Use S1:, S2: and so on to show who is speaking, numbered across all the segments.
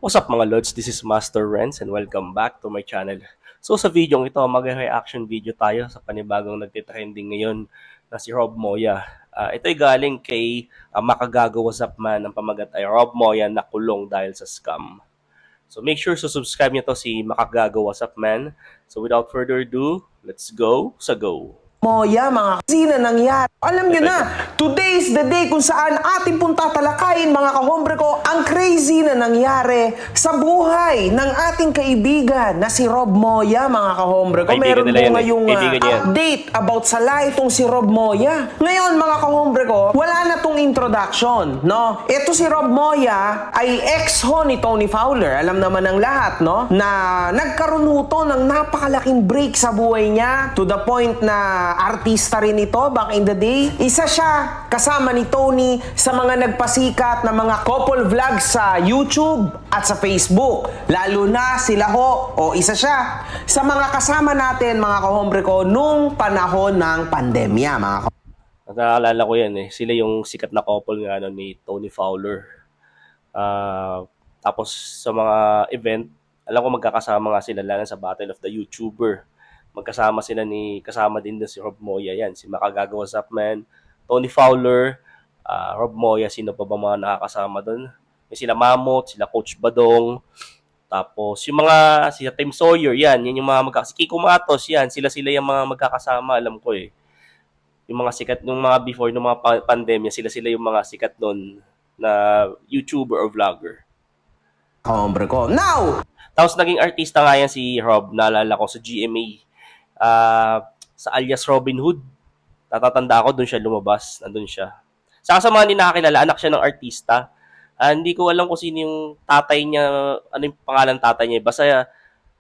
S1: What's up mga Lods? This is Master Renz and welcome back to my channel. So sa video ito, mag-reaction video tayo sa panibagong nagtitrending ngayon na si Rob Moya. Ito'y galing kay Makagago What's Up Man, ang pamagat ay Rob Moya nakulong dahil sa scam. So make sure to subscribe nyo to si Makagago What's Up Man. So without further ado, let's go sa go!
S2: Moya, mga kasina nangyari. Alam nyo na, today is the day kung saan ating pong tatalakayin, mga kahombre ko, ang crazy na nangyari sa buhay ng ating kaibigan na si Rob Moya, mga kahombre ko. Meron po ngayong update about sa life tong si Rob Moya. Ngayon, mga kahombre ko, wala na tong introduction, no? Ito si Rob Moya ay ex-ho ni Tony Fowler. Alam naman ng lahat, no? Na nagkaroon to ng napakalaking break sa buhay niya to the point na artista rin ito back in the day. Isa siya kasama ni Tony sa mga nagpasikat na mga couple vlogs sa YouTube at sa Facebook. Lalo na sila ho, o isa siya sa mga kasama natin, mga kahombre ko, nung panahon ng pandemya, mga kahombre.
S1: Naalala ko yan eh. Sila yung sikat na couple nga ni Tony Fowler. Tapos sa mga event, alam ko magkakasama nga sila lang sa Battle of the YouTuber. Magkasama sila kasama din si Rob Moya yan. Si Makagago What's Up Man, Tony Fowler, Rob Moya, sino pa ba mga nakakasama doon? Yung sila Mamot, sila Coach Badong, tapos yung mga, sila Tim Sawyer, yan yung mga si Kiko Matos, yan, sila yung mga magkakasama, alam ko eh. Yung mga sikat, yung mga before, ng mga pandemya, sila yung mga sikat doon na YouTuber or vlogger.
S2: Kahombre ko. Now!
S1: Tapos naging artista nga yan si Rob, naalala ko sa GMA. Sa alias Robin Hood. Tatatanda ako, doon siya lumabas. Nandun siya. Saka sa mga hindi nakakilala, anak siya ng artista. Hindi ko alam kung sino yung tatay niya, ano yung pangalan tatay niya. Basta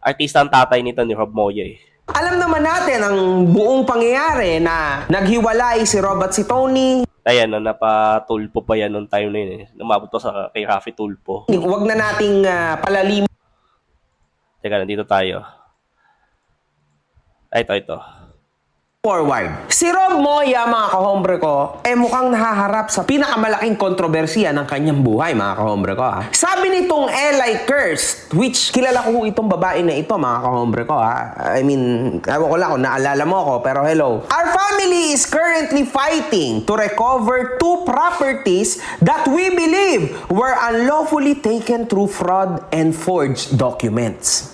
S1: artista ang tatay nito ni Rob Moya eh.
S2: Alam naman natin ang buong pangyayari na naghiwalay si Rob at si Tony.
S1: Ayan, napatulpo pa yan nung time na yun eh. Lumabot to kay Rafi Tulpo.
S2: Huwag na nating palalim.
S1: Teka, nandito tayo. Ito.
S2: Forward. Si Rob Moya, mga kahombre ko, mukhang nahaharap sa pinakamalaking kontrobersiya ng kanyang buhay, mga kahombre ko. Sabi nitong Eli Kirst, which kilala ko itong babae na ito, mga kahombre ko. I mean, ewan ko lang kung naalala mo ako, pero hello. Our family is currently fighting to recover 2 properties that we believe were unlawfully taken through fraud and forged documents.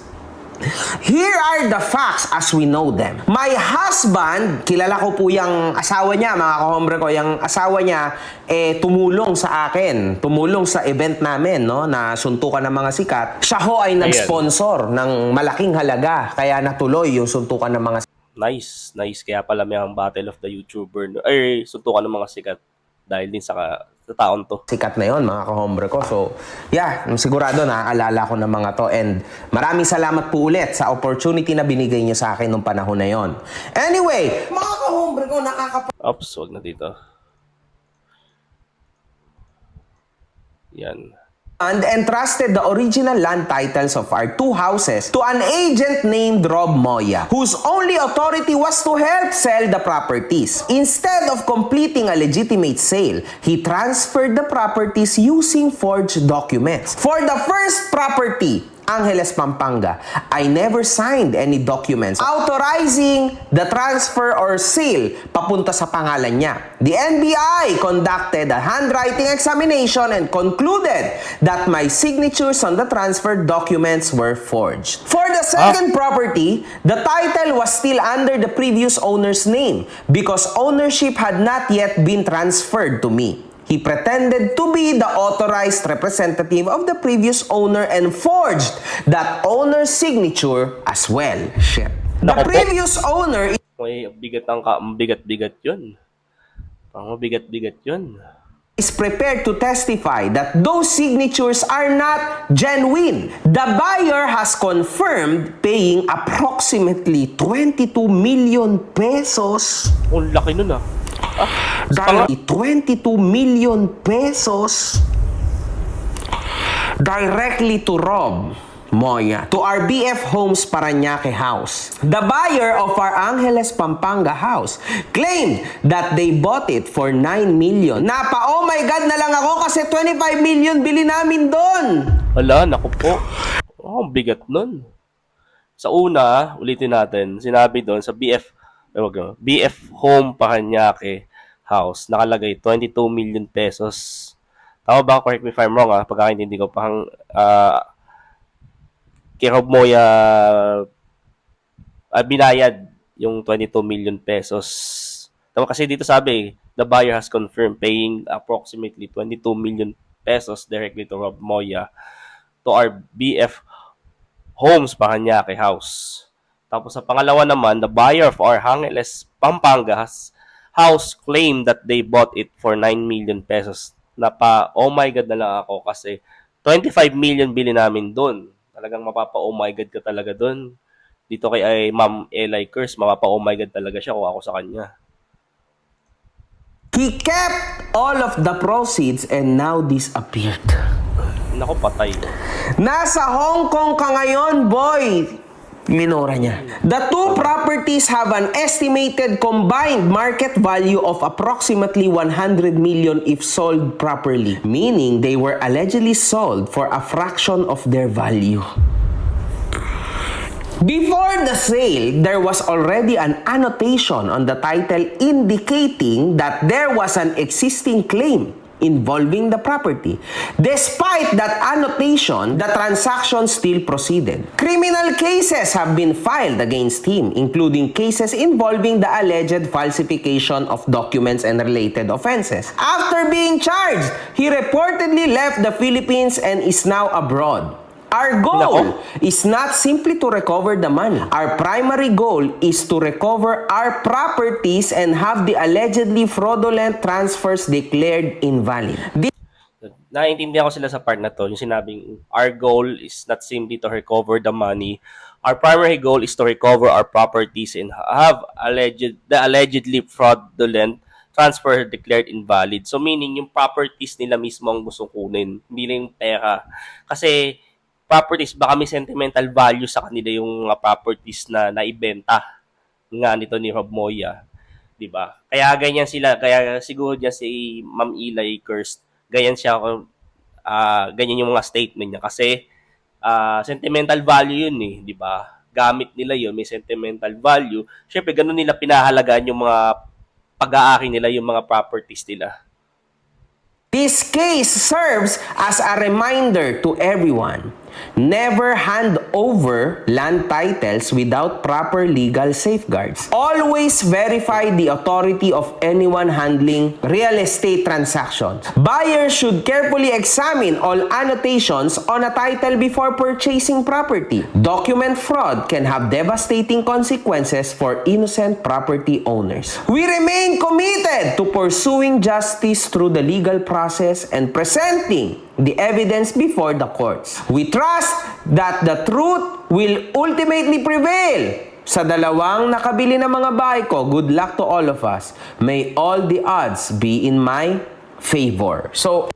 S2: Here are the facts as we know them. My husband, kilala ko po yung asawa niya, mga kahombre ko, yung asawa niya, tumulong sa akin, tumulong sa event namin, no, na suntukan ng mga sikat. Siya ho ay nag-sponsor ng malaking halaga, kaya natuloy yung suntukan ng mga
S1: Nice. Kaya pala may ang Battle of the YouTuber, suntukan ng mga sikat dahil din sa taon to.
S2: Sikat na yon, mga kahombre ko. So, yeah, sigurado naaalala ko ng mga to. And maraming salamat po ulit sa opportunity na binigay niyo sa akin nung panahon na yon. Anyway, mga kahombre ko,
S1: Oops, wag na dito. Yan.
S2: And entrusted the original land titles of our 2 houses to an agent named Rob Moya, whose only authority was to help sell the properties. Instead of completing a legitimate sale, he transferred the properties using forged documents. For the first property, Angeles, Pampanga, I never signed any documents authorizing the transfer or sale papunta sa pangalan niya. The NBI conducted a handwriting examination and concluded that my signatures on the transfer documents were forged. For the second property, the title was still under the previous owner's name because ownership had not yet been transferred to me. He pretended to be the authorized representative of the previous owner and forged that owner's signature as well. Shit. The previous owner
S1: bigat-bigat yun. Mabigat-bigat yun.
S2: Is prepared to testify that those signatures are not genuine. The buyer has confirmed paying approximately 22 million pesos.
S1: Ang laki nun ah.
S2: Dahil 22 million pesos directly to Rob Moya, to our BF Homes Parañaque house. The buyer of our Angeles, Pampanga house claimed that they bought it for 9 million. Oh my God na lang ako kasi 25 million bili namin doon.
S1: Hala, naku po. Oh, ang bigat nun. Sa una, ulitin natin, sinabi doon sa BF Home Paranaque House, nakalagay 22 million pesos. Tama ba? Correct me if I'm wrong, pagkakaintindi ko, kay Rob Moya, binayad yung 22 million pesos. Tama kasi dito sabi, the buyer has confirmed paying approximately 22 million pesos directly to Rob Moya to our BF Homes Paranaque House. Tapos sa pangalawa naman, the buyer of our Angeles, Pampangas house claimed that they bought it for 9 million pesos. Oh my God na lang ako kasi 25 million bili namin doon. Talagang oh my God ka talaga doon. Dito kay Ma'am Eli Curse, oh my God talaga siya kung ako sa kanya.
S2: He kept all of the proceeds and now disappeared.
S1: Nako, patay.
S2: Nasa Hong Kong ka ngayon, boy! Minura niya. The two properties have an estimated combined market value of approximately 100 million if sold properly, meaning they were allegedly sold for a fraction of their value. Before the sale, there was already an annotation on the title indicating that there was an existing claim involving the property. Despite that annotation, the transaction still proceeded. Criminal cases have been filed against him, including cases involving the alleged falsification of documents and related offenses. After being charged, he reportedly left the Philippines and is now abroad. Our goal is not simply to recover the money. Our primary goal is to recover our properties and have the allegedly fraudulent transfers declared invalid.
S1: Naiintindihan ko sila sa part na to, yung sinabing our goal is not simply to recover the money. Our primary goal is to recover our properties and have the allegedly fraudulent transfer declared invalid. So meaning yung properties nila mismo ang gusto kunin, hindi lang yung pera. Kasi properties, baka may sentimental value sa kanila yung mga properties na naibenta nga nito ni Rob Moya, 'di ba? Kaya ganyan sila, kaya siguro diyan si Ma'am Eli Kirst, ganyan siya, ganyan yung mga statement niya kasi sentimental value yun eh, 'di ba? Gamit nila yun, may sentimental value. Syempre ganun nila pinahalagaan yung mga pag-aari nila, yung mga properties nila.
S2: This case serves as a reminder to everyone. Never hand over land titles without proper legal safeguards. Always verify the authority of anyone handling real estate transactions. Buyers should carefully examine all annotations on a title before purchasing property. Document fraud can have devastating consequences for innocent property owners. We remain committed to pursuing justice through the legal process and presenting the evidence before the courts. We trust that the truth will ultimately prevail. Sa dalawang nakabili ng mga bahay ko, good luck to all of us. May all the odds be in my favor. So,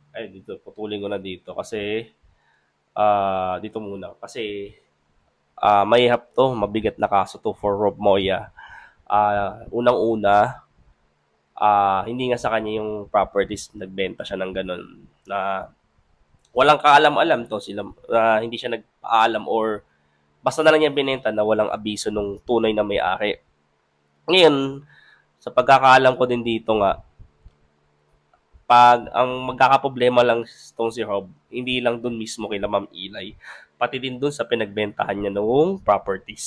S1: Dito, putulin ko na dito kasi, dito muna. Kasi, mahihap to, mabigat na kaso to for Rob Moya. Unang-una, hindi nga sa kanya yung properties, nagbenta siya ng ganun na walang kaalam-alam to sila, hindi siya nagpaalam or basta na lang niya binenta na walang abiso nung tunay na may-ari. Ngayon, sa pagkakaalam ko din dito nga, pag ang magkakaproblema lang itong si Rob, hindi lang dun mismo kay Ma'am Eli, pati din dun sa pinagbentahan niya noong properties.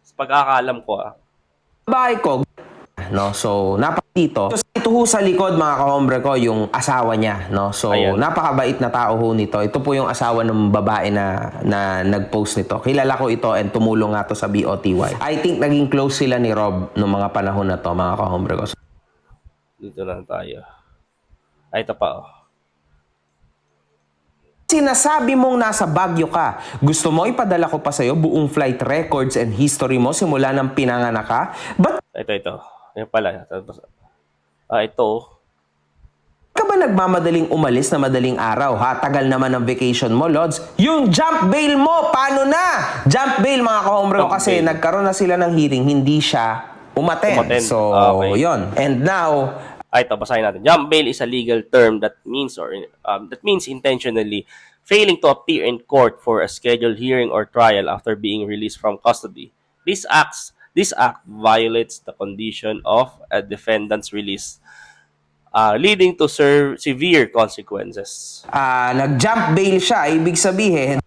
S1: Sa pagkakaalam ko,
S2: bahay ko, no? So, dito. So, ito ho sa likod, mga kahombre ko, yung asawa niya, no? So,
S1: ayan,
S2: napakabait na tao ho nito. Ito po yung asawa ng babae na nag-post nito. Kilala ko ito and tumulong nga to sa BOTY. I think naging close sila ni Rob noong mga panahon na to, mga kahombre ko. So,
S1: dito na tayo. Ito pa,
S2: Sinasabi mong nasa Baguio ka. Gusto mo ipadala ko pa sa'yo buong flight records and history mo simula ng pinanganak ka? Ba't
S1: ito. Yan pala. Ito.
S2: ka ba nagmamadaling umalis na madaling araw, ha? Tagal naman ng vacation mo, Lods. Yung jump bail mo, paano na? Jump bail, mga kahombre ko, kasi nagkaroon na sila ng hearing, hindi siya umattend. So,
S1: Okay.
S2: yon. And now,
S1: Ito, basahin natin. Jump bail is a legal term that means intentionally failing to appear in court for a scheduled hearing or trial after being released from custody. This act violates the condition of a defendant's release, leading to severe consequences.
S2: Nag-jump bail siya, ibig sabihin,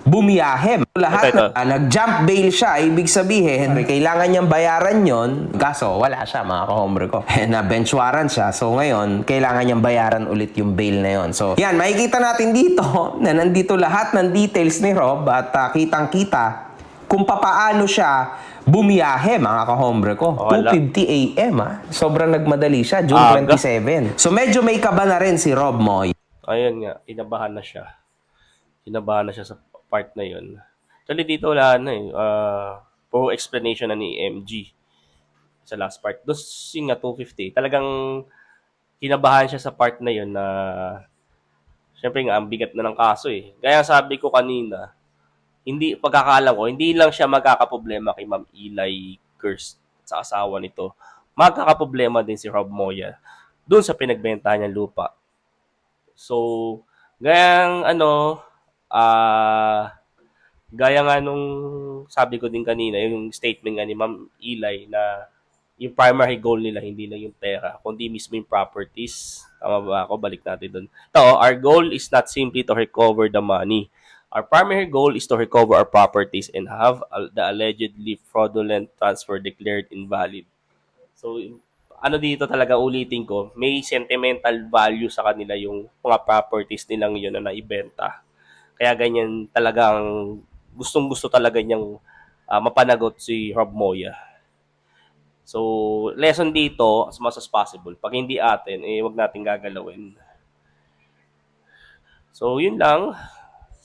S2: bumiyahe. Lahat
S1: Ito.
S2: na nag-jump bail siya, ibig sabihin, kailangan niyang bayaran yon. Kaso, wala siya, mga kahombre ko. Na-bench warrant siya. So, ngayon, kailangan niyang bayaran ulit yung bail na yon. So, yan, makikita natin dito na nandito lahat ng details ni Rob at kitang-kita kung papaano siya bumiyahe, mga kahombre ko.
S1: Wala.
S2: 2:50 a.m. Sobrang nagmadali siya, June
S1: Aga.
S2: 27. So, medyo may kaba na rin si Rob Moy.
S1: Ayun nga, kinabahan na siya. Kinabahan na siya sa part na yun. Actually, dito wala na eh. Puro explanation na ni MG sa last part. Doon nga 250. Talagang kinabahan siya sa part na yun na syempre nga, ang bigat na ng kaso eh. Kaya sabi ko kanina, pagkakaalam ko, hindi lang siya magkakaproblema kay Ma'am Eli Kirst sa asawa nito. Magkakaproblema din si Rob Moya doon sa pinagbentahan niyang lupa. So, gaya nga nung sabi ko din kanina, yung statement nga ni Ma'am Eli na yung primary goal nila hindi lang yung pera, kundi mismo yung properties. Tama ba ako? Balik natin doon. Our goal is not simply to recover the money. Our primary goal is to recover our properties and have the allegedly fraudulent transfer declared invalid. So, dito talaga ulitin ko, may sentimental value sa kanila yung mga properties nilang yun na naibenta. Kaya ganyan talagang gustong-gusto talaga niyang mapanagot si Rob Moya. So, lesson dito, as much as possible, pag hindi atin, wag natin gagalawin. So, yun lang.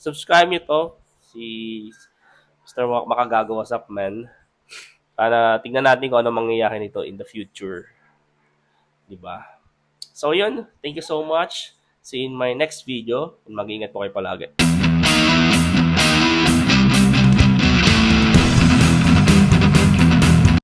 S1: Subscribe nyo to, si Mr. Makagagawa Sapman. Para tingnan natin kung ano mangyayari nito in the future. Diba? So, yun. Thank you so much. See you in my next video. And mag-ingat po kayo palagi.